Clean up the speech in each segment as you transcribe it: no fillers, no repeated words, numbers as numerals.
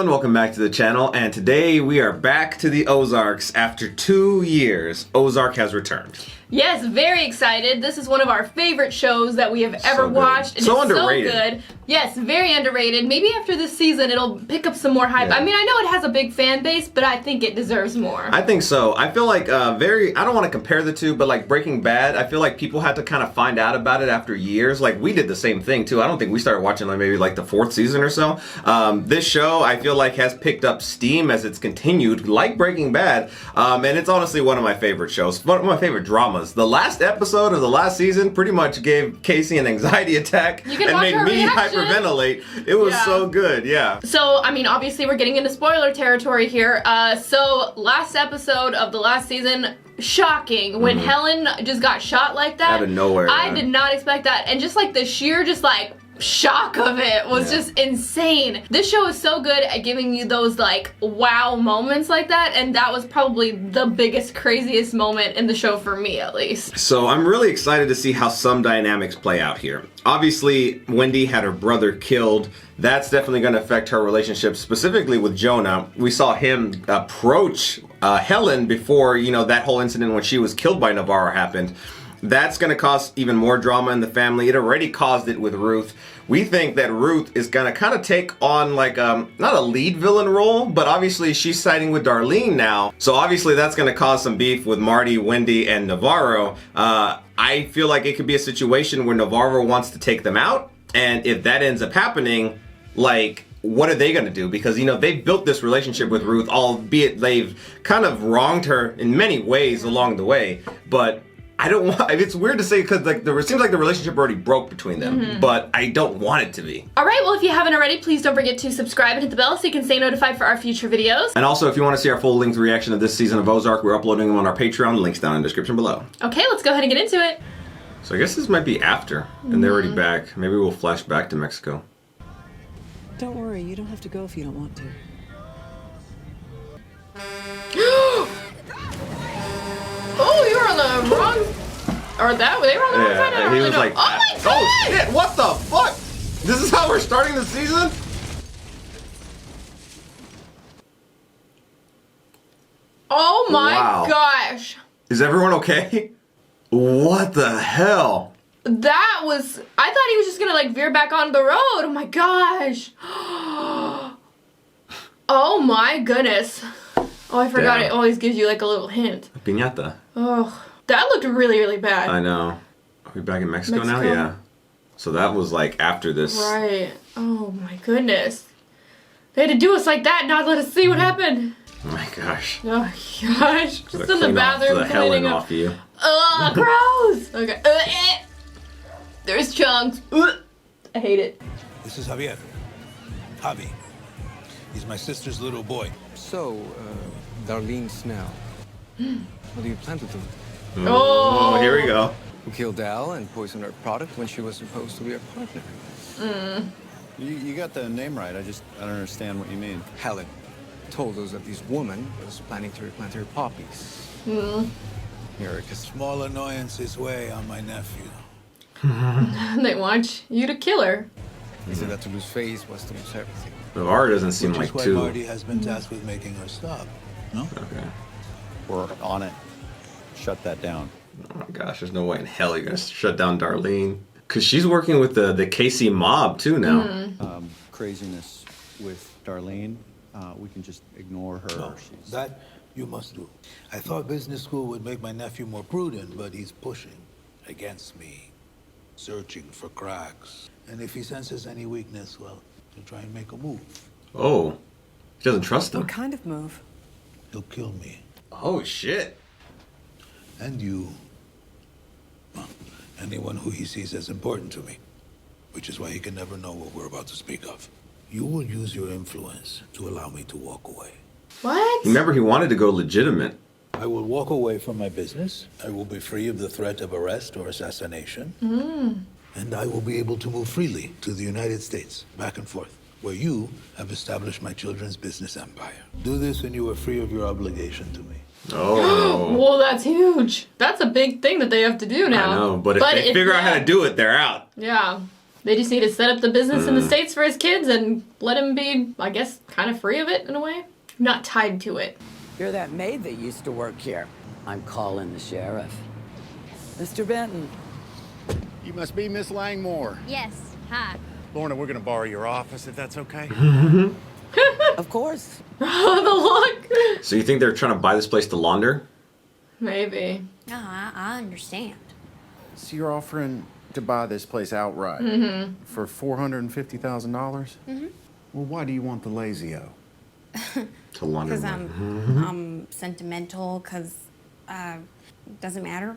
everyone, welcome back to the channel, and today we are back to the Ozarks. After 2 years, Ozark has returned. Yes, very excited. This is one of our favorite shows that we have ever watched. It's so underrated. So good. Yes, very underrated. Maybe after this season it'll pick up some more hype. Yeah. I mean, I know it has a big fan base, but I think it deserves more. I think so. I feel like I don't want to compare the two, but like Breaking Bad, I feel like people had to kind of find out about it after years. Like we did the same thing too. I don't think we started watching like maybe like the 4th season or so. This show I feel like has picked up steam as it's continued, like Breaking Bad, and it's honestly one of my favorite shows, one of my favorite dramas. The last episode of the last season pretty much gave Casey an anxiety attack and made me hyperventilate. It was so good, yeah. So, I mean, obviously we're getting into spoiler territory here. So, last episode of the last season, shocking. When Helen just got shot like that. Out of nowhere. I did not expect that. And just like the sheer shock of it was just insane. This show is so good at giving you those like wow moments like that, and that was probably the biggest, craziest moment in the show for me, at least. So I'm really excited to see how some dynamics play out here. Obviously, Wendy had her brother killed. That's definitely going to affect her relationship, specifically with Jonah. We saw him approach Helen before, you know, that whole incident when she was killed by Navarro happened. That's going to cause even more drama in the family. It already caused it with Ruth. We think that Ruth is going to kind of take on like, not a lead villain role, but obviously she's siding with Darlene now. So obviously that's going to cause some beef with Marty, Wendy, and Navarro. I feel like it could be a situation where Navarro wants to take them out. And if that ends up happening, like, what are they going to do? Because, you know, they've built this relationship with Ruth, albeit they've kind of wronged her in many ways along the way. But I don't want, it's weird to say because like it seems like the relationship already broke between them, but I don't want it to be. All right, well, if you haven't already, please don't forget to subscribe and hit the bell so you can stay notified for our future videos. And also, if you want to see our full-length reaction of this season of Ozark, we're uploading them on our Patreon. The link's down in the description below. Okay, let's go ahead and get into it. So I guess this might be after, and they're already back. Maybe we'll flash back to Mexico. Don't worry, you don't have to go if you don't want to. Oh, you were on the wrong... Or that, they were on the wrong side? Yeah, he was like, oh my God! Oh shit, what the fuck? This is how we're starting the season? Oh my gosh. Is everyone okay? What the hell? That was, I thought he was just gonna like veer back on the road. Oh my gosh. Oh my goodness. Oh, I forgot it always gives you like a little hint. Piñata. Oh, that looked really, really bad. I know. Are we back in Mexico now? Yeah. So that was like after this. Right. Oh my goodness. They had to do us like that, not let us see what happened. Oh my gosh. Oh gosh. Just in the bathroom cleaning off you. Ugh, gross. Okay. There's chunks. I hate it. This is Javier. Javi. He's my sister's little boy. So, Darlene Snell. What do you plan to do? Oh, here we go. Who killed Al and poisoned her product when she was supposed to be her partner? You got the name right. I don't understand what you mean. Helen told us that this woman was planning to replant her poppies. Eric, a small annoyances weigh on my nephew. They want you to kill her. He said that to lose face was to lose everything. Navarro doesn't seem like Which is two. why Marty has been tasked with making her stop. No? Okay. We're on it. Shut that down. Oh my gosh, there's no way in hell you're gonna shut down Darlene. Cause she's working with the KC mob too now. Craziness with Darlene. We can just ignore her. No, that you must do. I thought business school would make my nephew more prudent, but he's pushing against me, searching for cracks. And if he senses any weakness, well, he'll try and make a move. Oh, he doesn't trust him. What kind of move? He'll kill me. Oh shit. And you. Well, anyone who he sees as important to me. Which is why he can never know what we're about to speak of. You will use your influence to allow me to walk away. What? Remember, he wanted to go legitimate. I will walk away from my business. I will be free of the threat of arrest or assassination. And I will be able to move freely to the United States, back and forth, where you have established my children's business empire. Do this and you are free of your obligation to me. Oh. Well, that's huge. That's a big thing that they have to do now. I know, but if they figure out how to do it, they're out. Yeah. They just need to set up the business in the States for his kids and let him be, I guess, kind of free of it in a way. Not tied to it. You're that maid that used to work here. I'm calling the sheriff. Mr. Benton. You must be Miss Langmore. Yes, hi. Lorna, we're gonna borrow your office if that's okay. Of course. Oh, the look! So you think they're trying to buy this place to launder? Maybe. No, I understand. So you're offering to buy this place outright for $450,000? Well, why do you want the lazy-o? To launder Because money. I'm sentimental, because doesn't matter.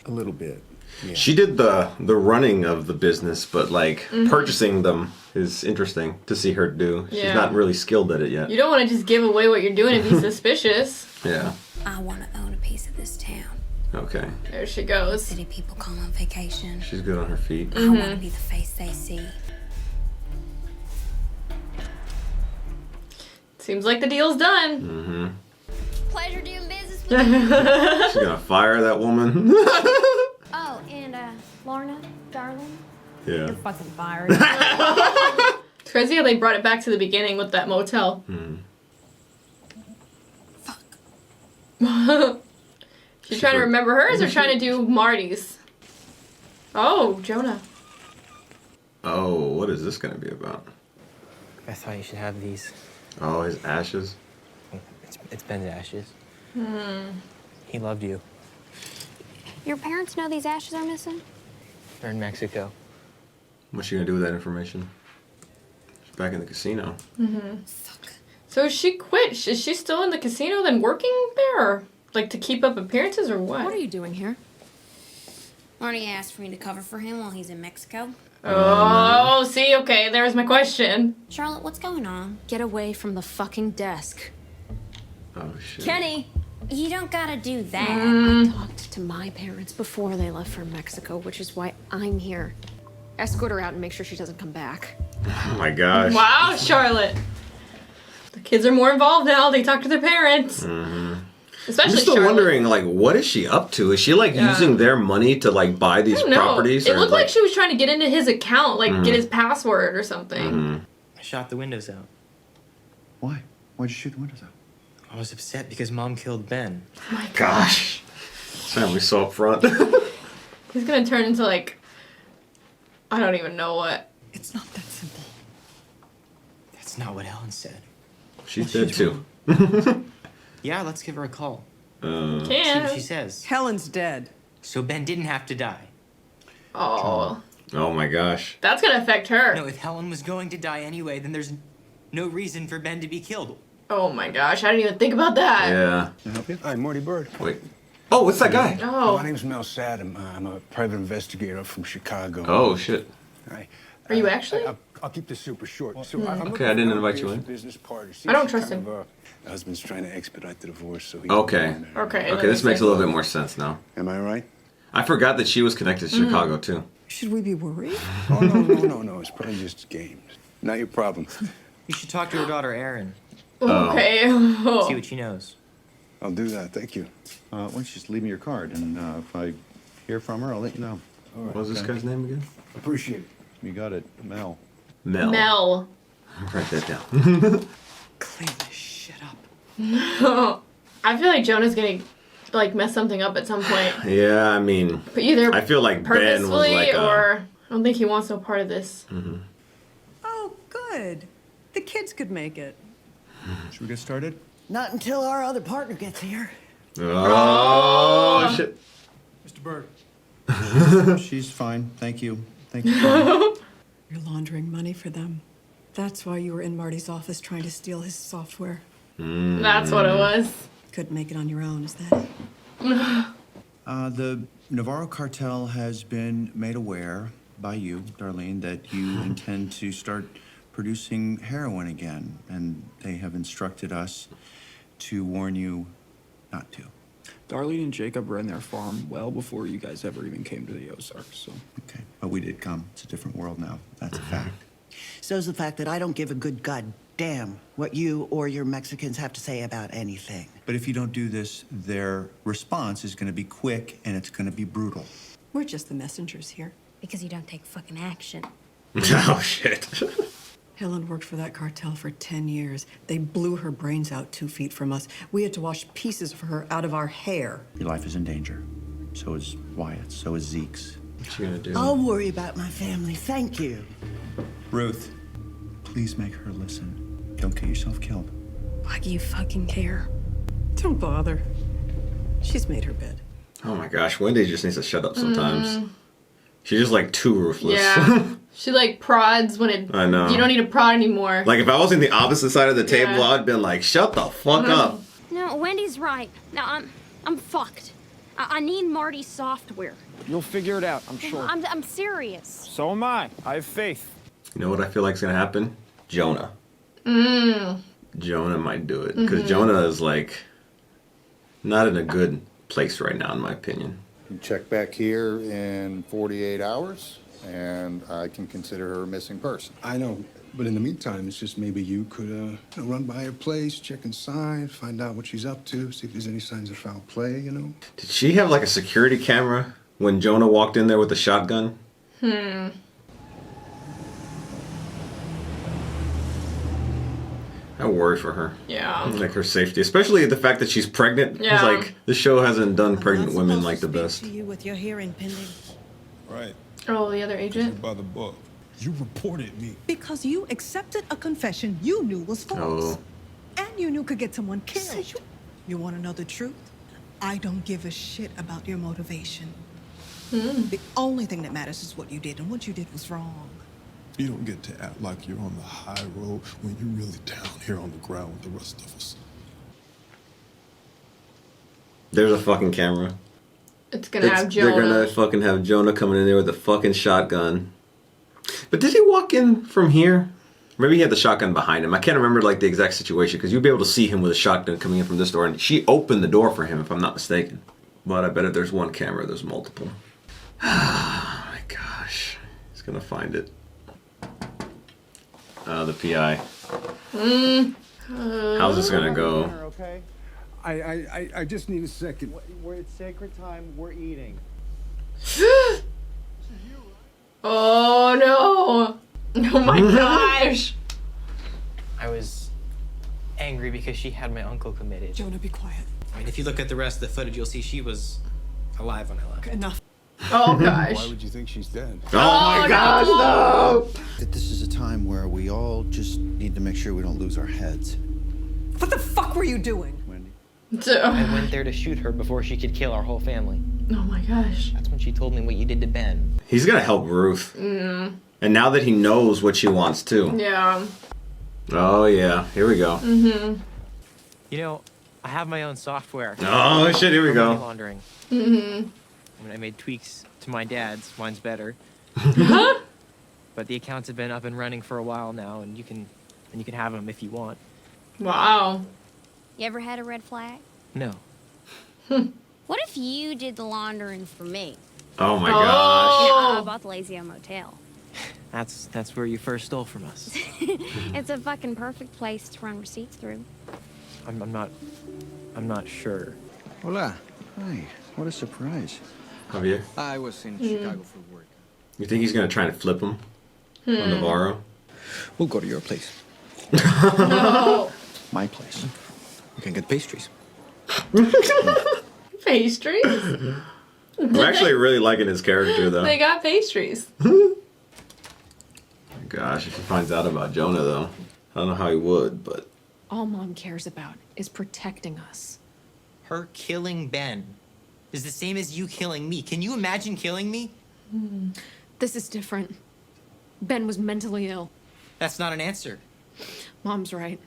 A little bit. Yeah. She did the running of the business, but like purchasing them is interesting to see her do. She's Yeah. not really skilled at it yet. You don't want to just give away what you're doing and be suspicious. Yeah. I want to own a piece of this town. Okay. There she goes. City people come on vacation. She's good on her feet. I want to be the face they see. Seems like the deal's done. Pleasure doing business with you. She's gonna fire that woman. Oh, and Lorna, darling, Yeah. fucking fired. It's crazy how they brought it back to the beginning with that motel. She's trying to remember hers or trying to do Marty's? Oh, Jonah. Oh, what is this gonna be about? I thought you should have these. Oh, his ashes. It's Ben's ashes. He loved you. Your parents know these ashes are missing? They're in Mexico. What's she gonna do with that information? She's back in the casino. Fuck. So she quit. Is she still in the casino then working there? Or, like to keep up appearances or what? What are you doing here? Marty asked for me to cover for him while he's in Mexico. Oh, see, okay, there's my question. Charlotte, what's going on? Get away from the fucking desk. Oh shit. Kenny! You don't gotta do that. I talked to my parents before they left for Mexico, which is why I'm here. Escort her out and make sure she doesn't come back. Oh my gosh. Wow, Charlotte. The kids are more involved now. They talk to their parents. Especially I'm still Charlotte. wondering, like, what is she up to? Is she like using their money to like buy these No, properties? it looked like she was trying to get into his account, like get his password or something. I shot the windows out. Why? Why'd you shoot the windows out? I was upset because Mom killed Ben. Oh my Gosh. Family so upfront. He's gonna turn into like, I don't even know what. It's not that simple. That's not what Helen said. She's dead too. Yeah, let's give her a call. See what Can. she says. Helen's dead. So Ben didn't have to die. Oh, Oh my gosh. that's gonna affect her. No, if Helen was going to die anyway, then there's no reason for Ben to be killed. Oh my gosh, I didn't even think about that. Yeah. Can I help you? Hi, Marty Byrde. Wait. Oh, what's that guy? Oh, My name's Mel Saddam. I'm a private investigator from Chicago. Oh shit. Hi. Are you actually? I'll keep this super short. So I'm Okay, looking I didn't for invite a you in. business partner. I don't She's trust kind him. of, the husband's trying to expedite the divorce, so he. Okay. Okay. Okay, this makes a little bit more sense now. Am I right? I forgot that she was connected to Chicago too. Should we be worried? Oh no. It's probably just games. Not your problem. You should talk to her daughter, Erin. Okay. See what she knows. I'll do that. Thank you. Why don't you just leave me your card, and if I hear from her, I'll let you know. What was this guy's name again? Appreciate it. You got it, Mel. Mel. Mel. Write that down. Clean this shit up. I feel like Jonah's gonna like mess something up at some point. Yeah, I mean, But either I feel like Ben was purposefully like or I don't think he wants no part of this. Oh, good. The kids could make it. Should we get started? Not until our other partner gets here. Oh shit. Mr. Byrde. She's fine. Thank you. Thank you. You're laundering money for them. That's why you were in Marty's office trying to steal his software. That's what it was. Couldn't make it on your own, is that it? The Navarro cartel has been made aware by you, Darlene, that you intend to start producing heroin again, and they have instructed us to warn you not to. Darlene and Jacob ran their farm well before you guys ever even came to the Ozarks, so. Okay, but we did come. It's a different world now. That's a fact. So's the fact that I don't give a good goddamn what you or your Mexicans have to say about anything. But if you don't do this, their response is going to be quick and it's going to be brutal. We're just the messengers here. Because you don't take fucking action. Oh, shit. Helen worked for that cartel for 10 years. They blew her brains out 2 feet from us. We had to wash pieces of her out of our hair. Your life is in danger. So is Wyatt's. So is Zeke's. What you gonna do? I'll worry about my family. Thank you. Ruth, please make her listen. Don't get yourself killed. Why do you fucking care? Don't bother. She's made her bed. Oh my gosh, Wendy just needs to shut up sometimes. She's just like too ruthless. Yeah. She like prods when it. I know. You don't need to prod anymore. Like if I was in the opposite side of the table, Yeah. I'd been like, shut the fuck up. No, Wendy's right. Now I'm fucked. I need Marty's software. You'll figure it out, I'm sure. I'm serious. So am I. I have faith. You know what I feel like is gonna happen? Jonah. Jonah might do it. Because Jonah is like not in a good place right now, in my opinion. You check back here in 48 hours, and I can consider her a missing person. I know, but in the meantime, it's just maybe you could run by her place, check inside, find out what she's up to, see if there's any signs of foul play, you know? Did she have like a security camera when Jonah walked in there with the shotgun? I worry for her. Yeah. Like her safety, especially the fact that she's pregnant. Yeah. It's like the show hasn't done pregnant I'm women supposed like the to speak best. to you with your hearing pending. Right. Oh, the other agent. By the book. You reported me. Because you accepted a confession you knew was false. Oh. And you knew could get someone killed. You want to know the truth? I don't give a shit about your motivation. The only thing that matters is what you did, and what you did was wrong. You don't get to act like you're on the high road when you're really down here on the ground with the rest of us. There's a fucking camera. It's gonna have Jonah. They're gonna fucking have Jonah coming in there with a fucking shotgun. But did he walk in from here? Maybe he had the shotgun behind him. I can't remember like the exact situation because you'd be able to see him with a shotgun coming in from this door, and she opened the door for him, if I'm not mistaken. But I bet if there's one camera, there's multiple. Oh my gosh, he's gonna find it. The PI. How's this gonna go? Okay? I just need a second. We're at sacred time. We're eating. Oh no! Oh my gosh! I was angry because she had my uncle committed. Jonah, be quiet. I mean, if you look at the rest of the footage, you'll see she was alive when I left. Enough. Oh gosh. Why would you think she's dead? Oh my gosh, no! That this is a time where we all just need to make sure we don't lose our heads. What the fuck were you doing? I went there to shoot her before she could kill our whole family. Oh my gosh. That's when she told me what you did to Ben. He's gonna help Ruth. And now that he knows what she wants too. Yeah. Oh yeah, here we go. You know, I have my own software. Oh shit, here we for money go. laundering. I mean, I made tweaks to my dad's. Mine's better. But the accounts have been up and running for a while now, and you can have them if you want. Wow. You ever had a red flag? No. What if you did the laundering for me? Oh my You gosh. know, I bought the Lazy Eye Motel. That's where you first stole from us. It's a fucking perfect place to run receipts through. I'm not sure. Hola. Hi. What a surprise. Javier, I was in Chicago for work. you think he's gonna try to flip him on Navarro? We'll go to your place. No. My place. We can get pastries. Pastries? I'm actually really liking his character though. They got pastries. Gosh, if he finds out about Jonah though, I don't know how he would, but All Mom cares about is protecting us. Her killing Ben is the same as you killing me. Can you imagine killing me? This is different. Ben was mentally ill. That's not an answer. Mom's right.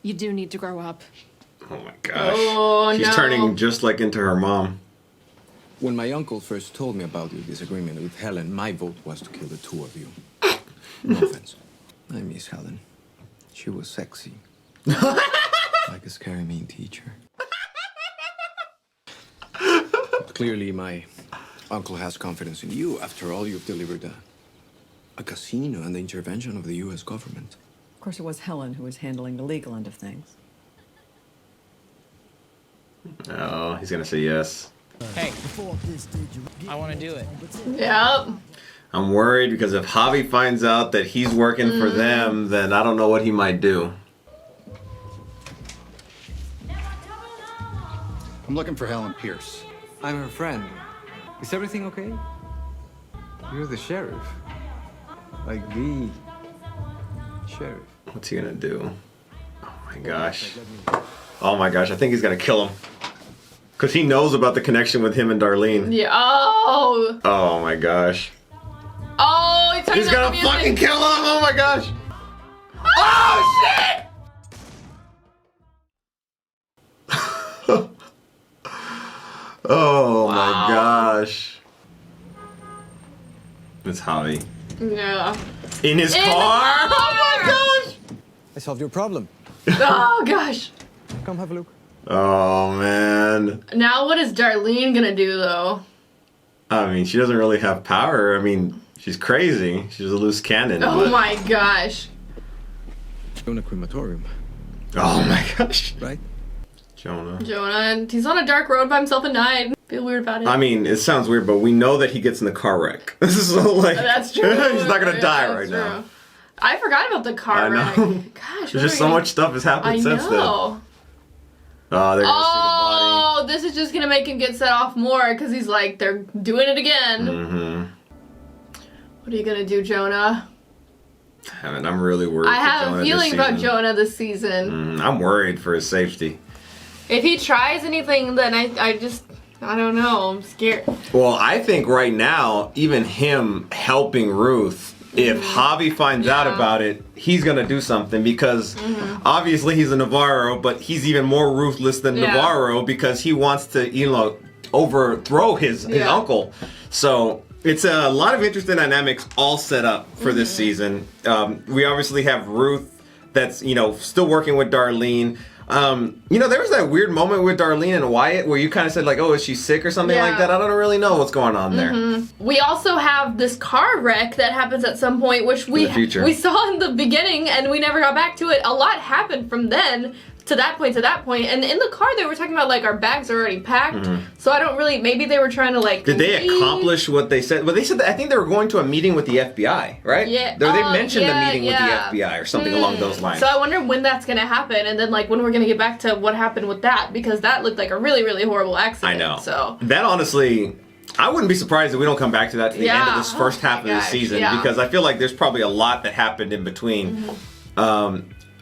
You do need to grow up. oh my gosh. Oh, She's no. turning just like into her mom. When my uncle first told me about your disagreement with Helen, my vote was to kill the two of you. No offense. I miss Helen. She was sexy. Like a scary mean teacher. But clearly, my uncle has confidence in you. After all, you've delivered a casino and the intervention of the U.S. government. Of course, it was Helen who was handling the legal end of things. Oh, he's gonna say yes. Hey, I want to do it. Yep. I'm worried because if Javi finds out that he's working for them, then I don't know what he might do. I'm looking for Helen Pierce. I'm her friend. Is everything okay? You're the sheriff. Like the sheriff. What's he gonna do? Oh my gosh. Oh my gosh, I think he's gonna kill him. Because he knows about the connection with him and Darlene. Yeah. Oh. Oh my gosh. Oh, He's gonna fucking kill him! Oh my gosh! Oh shit! Oh my gosh. It's Javi. Yeah. In his car? Oh my gosh! I solved your problem. Oh gosh. Come have a look. Oh man. Now what is Darlene gonna do though? I mean, she doesn't really have power. I mean, she's crazy. She's a loose cannon. Oh but... my gosh. Jonah crematorium. Oh my gosh. Right? Jonah. Jonah, he's on a dark road by himself at night. Feel weird about it. I mean, it sounds weird, but we know that he gets in the car wreck. This is so like... That's true. He's not gonna die That's right true. now. I forgot about the car wreck. know. Gosh, There's just so much stuff has happened since then. know. Oh, they're gonna Oh, this is just gonna make him get set off more because he's like, they're doing it again. Mm-hmm. What are you gonna do, Jonah? I mean, I'm really worried. I for have Jonah a feeling this about season. Jonah this season. I'm worried for his safety. If he tries anything, then I don't know. I'm scared. Well, I think right now, even him helping Ruth, if Javi finds out about it, he's gonna do something because obviously he's a Navarro, but he's even more ruthless than Navarro because he wants to, overthrow his uncle. So it's a lot of interesting dynamics all set up for this season. We obviously have Ruth that's, still working with Darlene. There was that weird moment with Darlene and Wyatt where you kind of said like, oh, is she sick or something like that? I don't really know what's going on there. We also have this car wreck that happens at some point, which we saw in the beginning and we never got back to it. A lot happened from then to that point, and in the car they were talking about like our bags are already packed, so I don't really, maybe they were trying to like Did they accomplish what they said? Well, they said that I think they were going to a meeting with the FBI, right? Yeah. They mentioned the meeting with the FBI or something along those lines. So I wonder when that's gonna happen, and then like when we're gonna get back to what happened with that, because that looked like a really, really horrible accident. I know. So that honestly, I wouldn't be surprised if we don't come back to that to the end of this first half of the season because I feel like there's probably a lot that happened in between.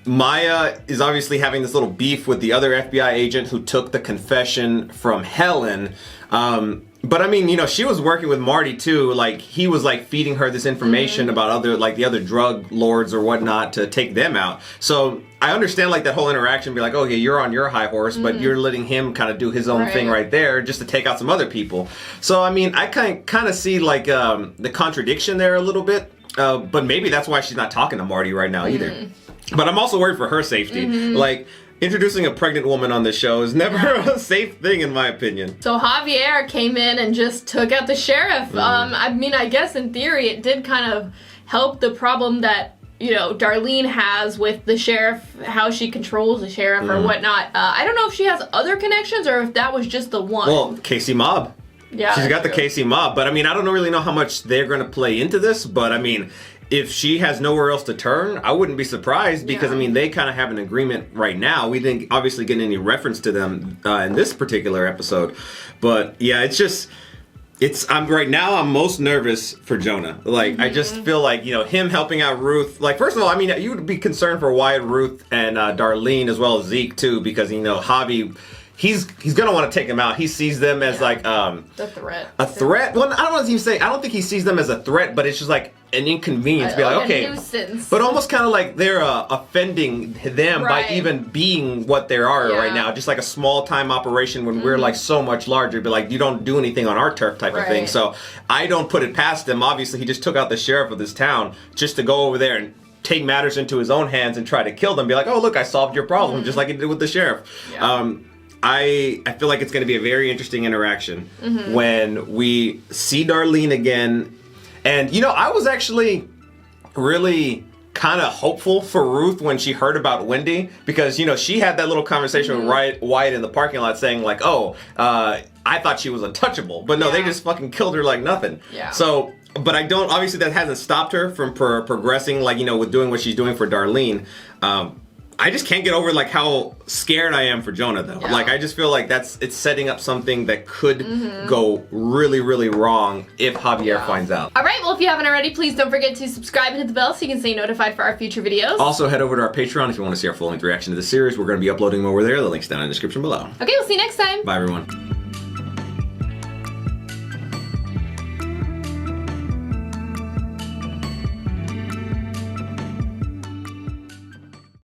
Maya is obviously having this little beef with the other FBI agent who took the confession from Helen. But I mean, she was working with Marty too. Like he was like feeding her this information about the other drug lords or whatnot to take them out. So I understand like that whole interaction, be like, okay, you're on your high horse, but you're letting him kind of do his own thing right there just to take out some other people. So I mean, I kind of see like the contradiction there a little bit. But maybe that's why she's not talking to Marty right now either. But I'm also worried for her safety. Like, introducing a pregnant woman on this show is never a safe thing, in my opinion. So Javier came in and just took out the sheriff. I mean, I guess in theory it did kind of help the problem that, Darlene has with the sheriff, how she controls the sheriff or whatnot. I don't know if she has other connections or if that was just the one. Well, Casey Mob. Yeah, she's got the Casey Mob, but I mean, I don't really know how much they're going to play into this, but I mean, if she has nowhere else to turn, I wouldn't be surprised because, I mean, they kind of have an agreement right now. We didn't obviously get any reference to them in this particular episode. But, yeah, right now I'm most nervous for Jonah. Like, I just feel like, him helping out Ruth. Like, first of all, I mean, you would be concerned for Wyatt, Ruth, and Darlene as well as Zeke, too, because, Javi... He's gonna want to take them out. He sees them as like the threat. A threat. Well, I don't want to even say. I don't think he sees them as a threat, but it's just like an inconvenience. Be like, okay, a nuisance. But almost kind of like they're offending them by even being what they are right now. Just like a small time operation when we're like so much larger. Be like, you don't do anything on our turf type of thing. So I don't put it past him. Obviously, he just took out the sheriff of this town just to go over there and take matters into his own hands and try to kill them. Be like, oh look, I solved your problem, just like he did with the sheriff. I feel like it's going to be a very interesting interaction when we see Darlene again. And, I was actually really kind of hopeful for Ruth when she heard about Wendy because, she had that little conversation with Wyatt in the parking lot saying like, oh, I thought she was untouchable. But no, they just fucking killed her like nothing. So but I don't. Obviously, that hasn't stopped her from progressing, like, you know, with doing what she's doing for Darlene. I just can't get over like how scared I am for Jonah though. Yeah. Like I just feel like it's setting up something that could go really, really wrong if Javier finds out. All right, well, if you haven't already, please don't forget to subscribe and hit the bell so you can stay notified for our future videos. Also, head over to our Patreon if you want to see our full-length reaction to the series. We're going to be uploading them over there. The link's down in the description below. Okay, we'll see you next time. Bye, everyone.